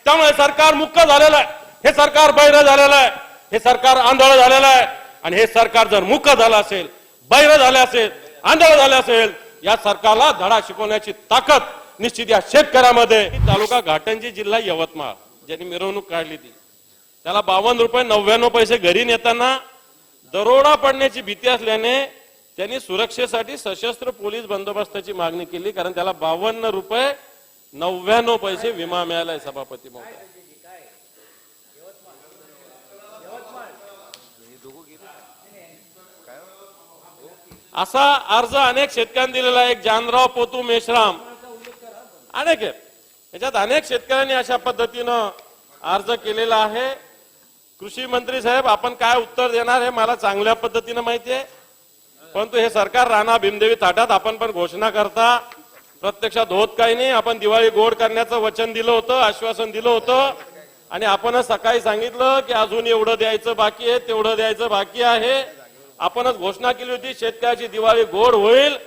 त्यामुळे सरकार मुक्क झालेलं आहे, हे सरकार बहिरं झालेलं आहे, हे सरकार आंधळ झालेलं आहे. आणि हे सरकार जर मुक्क झालं असेल, बहिरं झाले असेल, आंधळ झाले असेल, या सरकारला धडा शिकवण्याची ताकद निश्चित या शेतकऱ्यामध्ये. तालुका घाटंजी, जिल्हा यवतमाळ, ज्यांनी मिरवणूक काढली ती त्याला 52 रुपये 99 पैसे घरी नेताना दरोडा पडण्याची भीती असल्याने त्यांनी सुरक्षेसाठी सशस्त्र पोलीस बंदोबस्ताची मागणी केली, कारण त्याला 52 रुपये 99 पैसे विमा मिळालाय. सभापती महोदय, असा अर्ज अनेक शेतकऱ्यांनी दिलेला आहे. एक जानराव पोतू मेश्राम, अनेक आहेत, याच्यात अनेक शेतकऱ्यांनी अशा पद्धतीनं अर्ज केलेला आहे. कृषी मंत्री साहेब, आपण काय उत्तर देणार हे मला चांगल्या पद्धतीनं माहिती आहे, परंतु हे सरकार राणा भीमदेवी थाटात आपण पण घोषणा करता, प्रत्यक्षात होत काही नाही. आपण दिवाळी गोड करण्याचं वचन दिलं होतं, आश्वासन दिलं होतं, आणि आपणच सकाळी सांगितलं की अजून एवढं द्यायचं बाकी आहे, तेवढं द्यायचं बाकी आहे. आपणच घोषणा केली होती शेतकऱ्याची दिवाळी गोड होईल.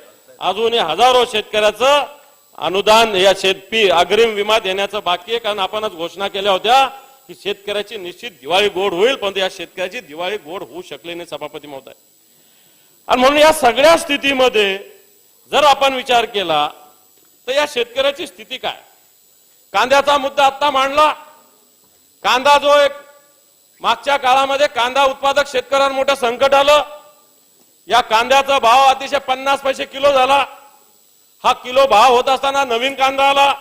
अजूनही हजारो शेतकऱ्याचं अनुदान या शेतपी अग्रिम विमा देण्याचं बाकी आहे, कारण आपणच घोषणा केल्या होत्या की शेतकऱ्याची निश्चित दिवाळी गोड होईल, परंतु या शेतकऱ्याची दिवाळी गोड होऊ शकली नाही. सभापती महोदय, आणि म्हणून या सगळ्या स्थितीमध्ये जर आपण विचार केला तर या शेतकऱ्याची स्थिती काय. कांद्याचा मुद्दा आता मांडला. कांदा जो एक मागच्या काळामध्ये कांदा उत्पादक शेतकऱ्यांवर मोठं संकट आलं. या कांद्याचा भाव अतिशय 50 पैसे किलो झाला. हा किलो भाव होत असताना नवीन कांदा आला.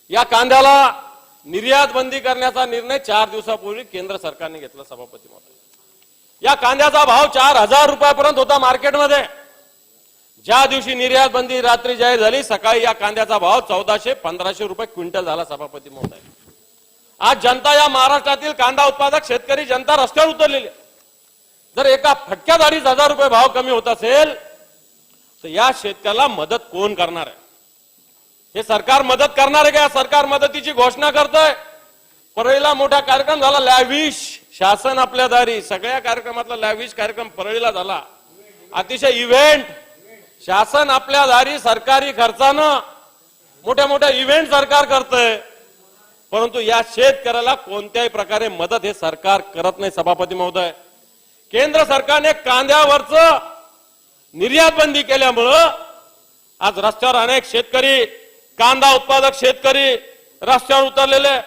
या कांद्याला निर्यात बंदी करण्याचा निर्णय 4 दिवसापूर्वी केंद्र सरकारने घेतला. सभापती महोदय, या कांद्याचा भाव 4000 रुपयापर्यंत होता मार्केटमध्ये. ज्या दिवशी निर्यात बंदी रात्री जाहीर झाली, सकाळी या कांद्याचा भाव 1400-1500 रुपये क्विंटल झाला. सभापती महोदय, आज जनता, या महाराष्ट्रातील कांदा उत्पादक शेतकरी जनता रस्त्यावर उतरलेली. जर एका फटक्यात 2500 रुपये भाव कमी होत असेल तर या शेतकऱ्याला मदत कोण करणार आहे? हे सरकार मदत करणार आहे का? या सरकार मदतीची घोषणा करतोय. परळीला मोठा कार्यक्रम झाला, लॅविश, शासन आपल्या दारी. सगळ्या कार्यक्रमातला लॅविश कार्यक्रम परळीला झाला. अतिशय इव्हेंट, शासन आपल्या दारी, सरकारी खर्चानं मोठ्या मोठ्या इव्हेंट सरकार करतंय, परंतु या शेतकऱ्याला कोणत्याही प्रकारे मदत हे सरकार करत नाही. सभापती महोदय, केंद्र सरकारने कांद्यावरच निर्यात बंदी केल्यामुळं आज रस्त्यावर अनेक शेतकरी, कांदा उत्पादक शेतकरी रस्त्यावर उतरलेले.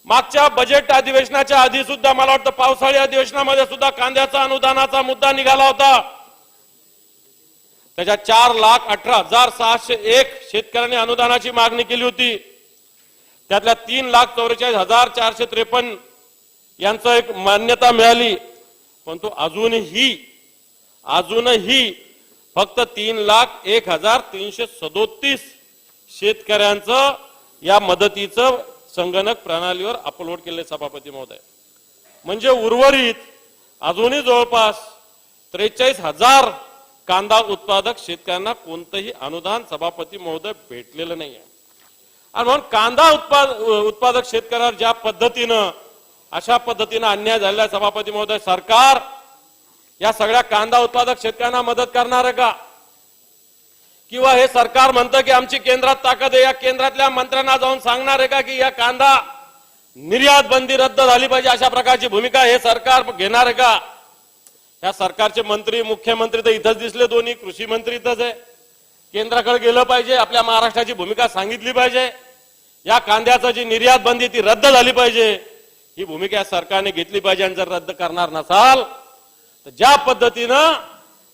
मागच्या बजेट अधिवेशनाच्या आधी सुद्धा, मला वाटतं पावसाळी अधिवेशनामध्ये सुद्धा कांद्याचा अनुदानाचा मुद्दा निघाला होता. त्याच्या 4,18,601 शेतकऱ्यांनी अनुदानाची मागणी केली होती. त्यातल्या 3,44,453 यांचं एक मान्यता मिळाली, परंतु अजूनही फक्त 3,01,337 शेतकऱ्यांचं या मदतीचं संगणक प्रणालीवर अपलोड केले. सभापती महोदय, म्हणजे उर्वरित अजूनही जवळपास 43,000 कांदा उत्पादक शेतकऱ्यांना कोणतंही अनुदान सभापती महोदय भेटलेलं नाही आहे. आणि म्हणून कांदा उत्पादक शेतकऱ्यावर ज्या पद्धतीनं, अशा पद्धतीनं अन्याय झालेला आहे. सभापती महोदय, सरकार या सगळ्या कांदा उत्पादक शेतकऱ्यांना मदत करणार आहे का? किंवा हे सरकार म्हणतं की आमची केंद्रात ताकद आहे, या केंद्रातल्या मंत्र्यांना जाऊन सांगणार आहे का की या कांदा निर्यात बंदी रद्द झाली पाहिजे, अशा प्रकारची भूमिका हे सरकार घेणार आहे का? या सरकारचे मंत्री, मुख्यमंत्री तर इथंच दिसले, दोन्ही कृषी मंत्री इथंच आहे. केंद्राकडे गेलं पाहिजे, आपल्या महाराष्ट्राची भूमिका सांगितली पाहिजे. या कांद्याची जी निर्यात बंदी ती रद्द झाली पाहिजे, ही भूमिका या सरकारने घेतली पाहिजे. आणि जर रद्द करणार नसाल तर ज्या पद्धतीनं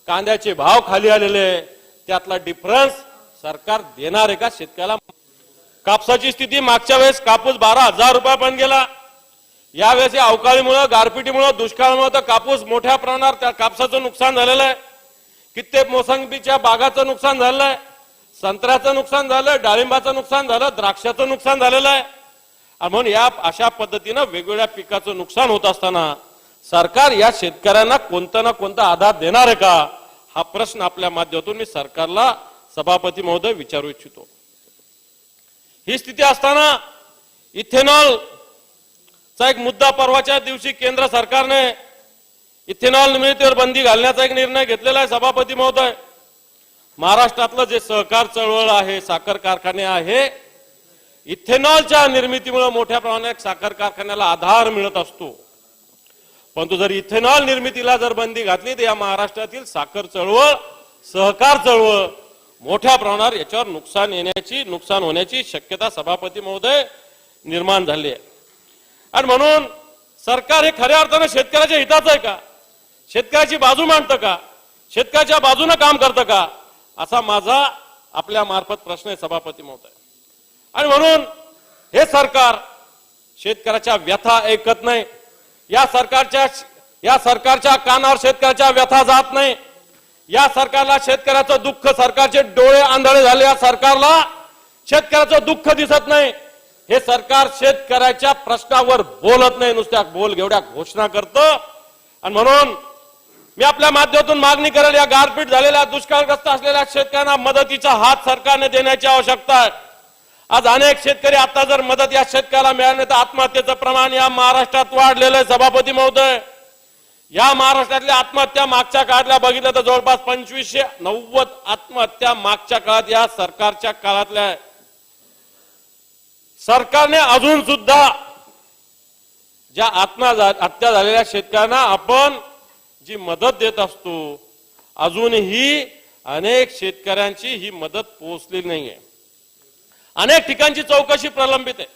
कांद्याचे भाव खाली आलेले, त्यातला डिफरन्स सरकार देणार आहे का शेतकऱ्याला? कापसाची स्थिती, मागच्या वेळेस कापूस 12,000 रुपयापर्यंत गेला. यावेळेस अवकाळीमुळे, गारपिटीमुळे, दुष्काळामुळे तर कापूस मोठ्या प्रमाणावर, त्या कापसाचं नुकसान झालेलं आहे. कित्येक मोसंबीच्या बागाचं नुकसान झालेलं आहे, संत्र्याचं नुकसान झालं, डाळिंबाचं नुकसान झालं, द्राक्षाचं नुकसान झालेलं आहे. म्हणून या अशा पद्धतीनं वेगवेगळ्या पिकाचं नुकसान होत असताना सरकार या शेतकऱ्यांना कोणता ना कोणता आधार देणार आहे का? हा प्रश्न आपल्या माध्यमातून मी सरकारला, सभापती महोदय, विचारू इच्छितो. ही स्थिती असताना इथेनॉलचा एक मुद्दा, परवाच्या दिवशी केंद्र सरकारने इथेनॉल निर्मितीवर बंदी घालण्याचा एक निर्णय घेतलेला आहे. सभापती महोदय, महाराष्ट्रातलं जे सहकार चळवळ आहे, साखर कारखाने आहे, इथेनॉलच्या निर्मितीमुळे मोठ्या प्रमाणात साखर कारखान्याला आधार मिळत असतो. परंतु जर इथेनॉल निर्मितीला जर बंदी घातली तर या महाराष्ट्रातील साखर चळवळ, सहकार चळवळ मोठ्या प्रमाणावर याच्यावर नुकसान होण्याची शक्यता सभापती महोदय निर्माण झाली आहे. आणि म्हणून सरकार हे खऱ्या अर्थाने शेतकऱ्याच्या हिताचं आहे का, शेतकऱ्याची बाजू मांडतं का, शेतकऱ्याच्या बाजूने काम करतं का, असा माझा आपल्या मार्फत प्रश्न आहे सभापती महोदय. आणि म्हणून हे सरकार शेतकऱ्याच्या व्यथा ऐकत नाही. या सरकारच्या कानावर शेतकऱ्याच्या व्यथा जात नाही. या सरकारला शेतकऱ्याचं दुःख, सरकारचे डोळे आंधळे झाले, या सरकारला शेतकऱ्याचं दुःख दिसत नाही. हे सरकार शेतकऱ्याच्या प्रश्नावर बोलत नाही, नुसत्या बोलघेवड्या घोषणा करतं. आणि म्हणून मी आपल्या माध्यमातून मागणी करेल, या गारपीट झालेल्या, दुष्काळग्रस्त असलेल्या शेतकऱ्यांना मदतीचा हात सरकारने देण्याची आवश्यकता आहे. आज अनेक शेतकरी, आता जर मदत या शेतकऱ्याला मिळाली तर आत्महत्येचं प्रमाण या महाराष्ट्रात वाढलेलं आहे सभापती महोदय. या महाराष्ट्रातल्या आत्महत्या मागच्या काळातल्या बघितलं तर जवळपास 2590 आत्महत्या मागच्या काळात या सरकारच्या काळातल्या आहे. सरकारने अजून सुद्धा ज्या आत्महत्या झालेल्या शेतकऱ्यांना आपण जी मदत देत असतो, अजूनही अनेक शेतकऱ्यांची ही मदत पोहोचलेली नाहीये. अनेक ठिकाणची चौकशी प्रलंबित आहे,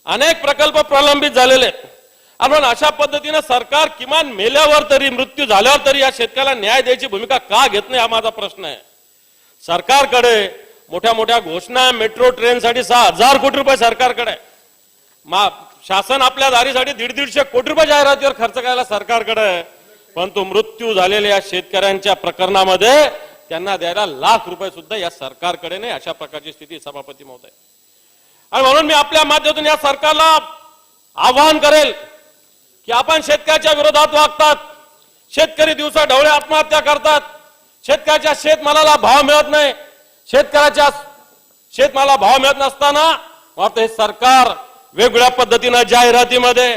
अनेक प्रकल्प प्रलंबित झालेले आहेत. आपण अशा पद्धतीने सरकार किमान मेल्यावर तरी, मृत्यू झाल्यावर तरी या शेतकऱ्याला न्याय द्यायची भूमिका का घेत नाही, हा माझा प्रश्न आहे. सरकारकडे मोठ्या मोठ्या घोषणा, मेट्रो ट्रेनसाठी 6000 कोटी रुपये सरकारकडे आहे. शासन आपल्या दारीसाठी 150 कोटी रुपये जाहिरातीवर खर्च करायला सरकारकडे आहे. परंतु मृत्यू झालेल्या या शेतकऱ्यांच्या प्रकरणामध्ये त्यांना द्यायला लाख रुपये सुद्धा या सरकारकडे नाही. अशा प्रकारची स्थिती सभापती महोदय. आणि म्हणून मी आपल्या माध्यमातून या सरकारला आवाहन करेल की आपण शेतकऱ्याच्या विरोधात वागतात. शेतकरी दिवसा ढवळे आत्महत्या करतात. शेतकऱ्याच्या शेतमालाला भाव मिळत नाही. शेतकऱ्याच्या शेतमालाला भाव मिळत नसताना मात्र हे सरकार वेगवेगळ्या पद्धतीने जाहिरातीमध्ये,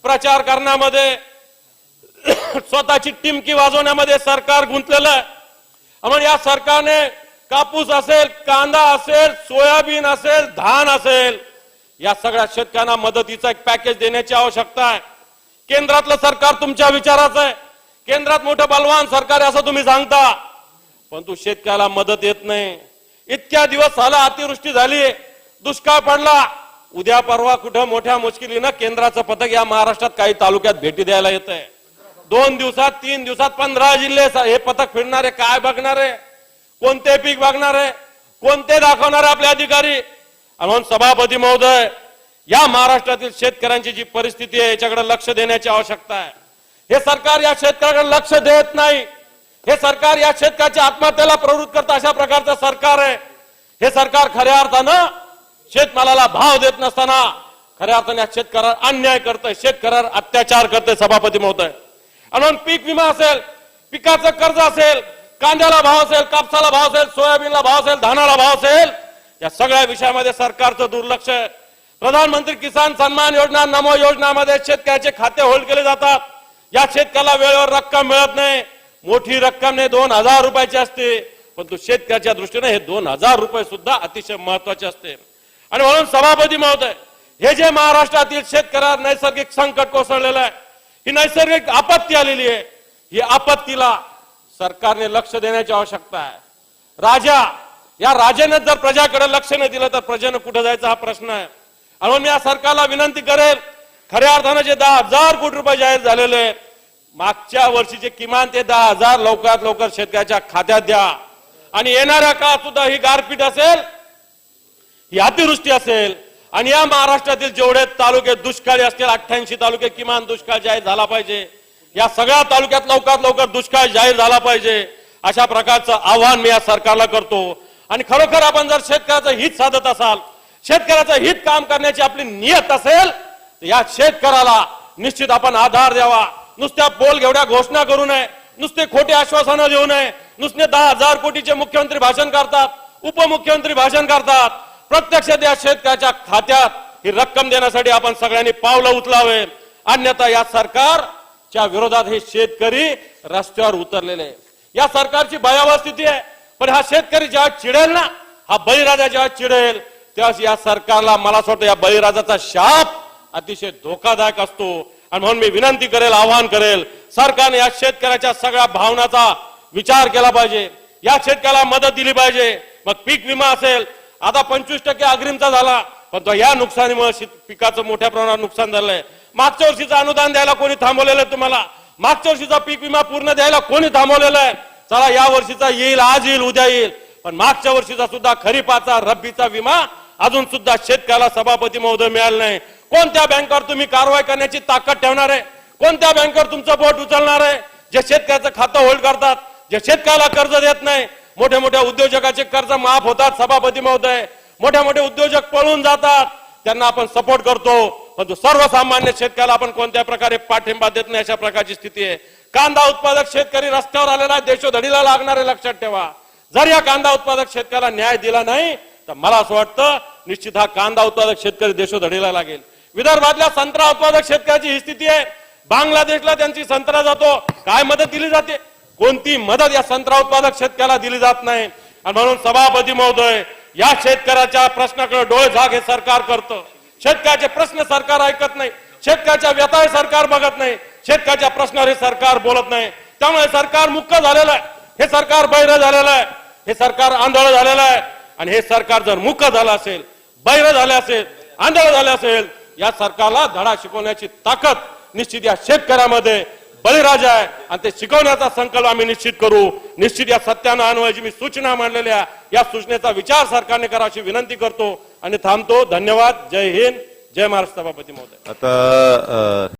प्रचार करण्यामध्ये, स्वतःची टिमकी वाजवण्यामध्ये सरकार गुंतलेलं आहे. म्हणून या सरकारने कापूस असेल, कांदा असेल, सोयाबीन असेल, धान असेल, या सगळ्या शेतकऱ्यांना मदतीचं एक पॅकेज देण्याची आवश्यकता आहे. केंद्रातलं सरकार तुमच्या विचाराचं आहे. केंद्रात मोठं बलवान सरकार आहे असं तुम्ही सांगता, परंतु शेतकऱ्याला मदत येत नाही. इतक्या दिवस झाला अतिवृष्टी झाली, दुष्काळ पडला. उद्या परवा कुठं मोठ्या मुश्किलीनं केंद्राचं पथक या महाराष्ट्रात काही तालुक्यात भेटी द्यायला येत आहे. 2 दिवसात, 3 दिवसात 15 जिल्हे हे पथक फिरणारे, काय बघणारे, कोणते पीक बघणारे, कोणते दाखवणारे आपले अधिकारी. म्हणून सभापती महोदय, या महाराष्ट्रातील शेतकऱ्यांची जी परिस्थिती आहे याच्याकडे लक्ष देण्याची आवश्यकता आहे. हे सरकार या शेतकऱ्याकडे लक्ष देत नाही. हे सरकार या शेतकऱ्याच्या आत्महत्येला प्रवृत्त करतं अशा प्रकारचं सरकार आहे. हे सरकार खऱ्या अर्थानं शेतमालाला भाव देत नसताना खऱ्या अर्थाने शेतकऱ्यावर अन्याय करतंय, शेतकऱ्यावर अत्याचार करतंय सभापती महोदय. म्हणून पीक विमा असेल, पिकाचं कर्ज असेल, कांद्याला भाव असेल, कापसाला भाव असेल, सोयाबीनला भाव असेल, धानाला भाव असेल, या सगळ्या विषयामध्ये सरकारचं दुर्लक्ष आहे. प्रधानमंत्री किसान सन्मान योजना, नमो योजनामध्ये शेतकऱ्याचे खाते होल्ड केले जातात. या शेतकऱ्याला वेळेवर रक्कम मिळत नाही. मोठी रक्कम नाही, 2000 रुपयाची असते, परंतु शेतकऱ्याच्या दृष्टीने हे 2000 रुपये सुद्धा अतिशय महत्वाचे असते. आणि म्हणून सभापती महोदय, हे जे महाराष्ट्रातील शेतकऱ्यावर नैसर्गिक संकट कोसळलेलं आहे, ही नैसर्गिक आपत्ती आलेली आहे, ही आपत्तीला सरकारने लक्ष देण्याची आवश्यकता आहे. या राजाने जर प्रजाकडे लक्ष नाही दिलं तर प्रजेनं कुठे जायचं हा प्रश्न आहे. म्हणून मी या सरकारला विनंती करेल, खऱ्या अर्थानं जे 10,000 कोटी रुपये जाहीर झालेले मागच्या वर्षीचे किमान ते 10,000 लवकरात लवकर शेतकऱ्याच्या खात्यात द्या. आणि येणाऱ्या काळात सुद्धा ही गारपीट असेल, ही अतिवृष्टी असेल, आणि या महाराष्ट्रातील जेवढे तालुके दुष्काळी असतील, 88 तालुके किमान दुष्काळ जाहीर झाला पाहिजे. या सगळ्या तालुक्यात लवकरात लवकर दुष्काळ जाहीर झाला पाहिजे, अशा प्रकारचं आव्हान मी या सरकारला करतो. आणि खरोखर आपण जर शेतकऱ्याचं हित साधत असाल, शेतकऱ्याचं हित काम करण्याची आपली नियत असेल, तर या शेतकऱ्याला निश्चित आपण आधार द्यावा. नुसत्या बोलघेवड्या घोषणा करू नये, नुसते खोटे आश्वासनं देऊ नये. नुसते 10,000 कोटीचे मुख्यमंत्री भाषण करतात, उपमुख्यमंत्री भाषण करतात. प्रत्यक्षात या शेतकऱ्याच्या खात्यात ही रक्कम देण्यासाठी आपण सगळ्यांनी पावलं उचलावे. अन्यथा या सरकारच्या विरोधात हे शेतकरी रस्त्यावर उतरलेले. या सरकारची भयावह स्थिती आहे. पण हा शेतकरी जेव्हा चिडेल ना, हा बळीराजा जेव्हा चिडेल, त्यावेळेस या सरकारला मला असं वाटतं या बळीराजाचा शाप अतिशय धोकादायक असतो. आणि म्हणून मी विनंती करेल, आवाहन करेल, सरकारने या शेतकऱ्याच्या सगळ्या भावनाचा विचार केला पाहिजे, या शेतकऱ्याला मदत दिली पाहिजे. मग पीक विमा असेल, आता 25% अग्रिमचा झाला, पण तो या नुकसानीमुळे पिकाचं मोठ्या प्रमाणात नुकसान झालंय. मागच्या वर्षीचं अनुदान द्यायला कोणी थांबवलेलं आहे तुम्हाला? मागच्या वर्षीचा पीक विमा पूर्ण द्यायला कोणी थांबवलेला आहे? चला या वर्षीचा येईल, आज येईल, उद्या येईल, पण मागच्या वर्षीचा सुद्धा खरीपाचा रब्बीचा विमा अजून सुद्धा शेतकऱ्याला सभापती महोदय मिळाला नाही. कोणत्या बँकेवर तुम्ही कारवाई करण्याची ताकद ठेवणार आहे? कोणत्या बँकेवर तुमचं बोट उचलणार आहे? जे शेतकऱ्याचं खातं होल्ड करतात, जे शेतकऱ्याला कर्ज देत नाही, मोठ्या मोठ्या उद्योजकाचे कर्ज माफ होतात सभापती महोदय, मोठ्या मोठे उद्योजक पळून जातात, त्यांना आपण सपोर्ट करतो, परंतु सर्वसामान्य शेतकऱ्याला आपण कोणत्या प्रकारे पाठिंबा देत नाही, अशा प्रकारची स्थिती आहे. कांदा उत्पादक शेतकरी रस्त्यावर आलेला देशोधडीला लागणारे लक्षात ठेवा. जर या कांदा उत्पादक शेतकऱ्याला न्याय दिला नाही तर मला असं वाटतं निश्चित हा कांदा उत्पादक शेतकरी देशोधडीला लागेल. विदर्भातल्या संत्रा उत्पादक शेतकऱ्याची ही स्थिती आहे. बांगलादेशला त्यांची संत्रा जातो, काय मदत दिली जाते? कोणती मदत या संत्रा उत्पादक शेतकऱ्याला दिली जात नाही. आणि म्हणून सभापती महोदय, या शेतकऱ्याच्या प्रश्नाकडे डोळे झाक हे सरकार करतं. शेतकऱ्याचे प्रश्न सरकार ऐकत नाही, शेतकऱ्याच्या व्यथा हे सरकार बघत नाही, शेतकऱ्याच्या प्रश्नावर हे सरकार बोलत नाही. त्यामुळे सरकार मुक्क झालेलं आहे, हे सरकार बहिरं झालेलं आहे, हे सरकार आंधळ झालेलं आहे. आणि हे सरकार जर मुक्क झालं असेल, बहिरं झाले असेल, आंधळ झाले असेल, या सरकारला धडा शिकवण्याची ताकद निश्चित या शेतकऱ्यामध्ये बळीराजा आहे आणि ते शिकवण्याचा संकल्प आम्ही निश्चित करू. निश्चित या सत्यानं आणवायची मी सूचना मांडलेल्या, या सूचनेचा विचार सरकारने करा अशी विनंती करतो आणि थांबतो. धन्यवाद. जय हिंद, जय महाराष्ट्र. सभापती महोदय. आता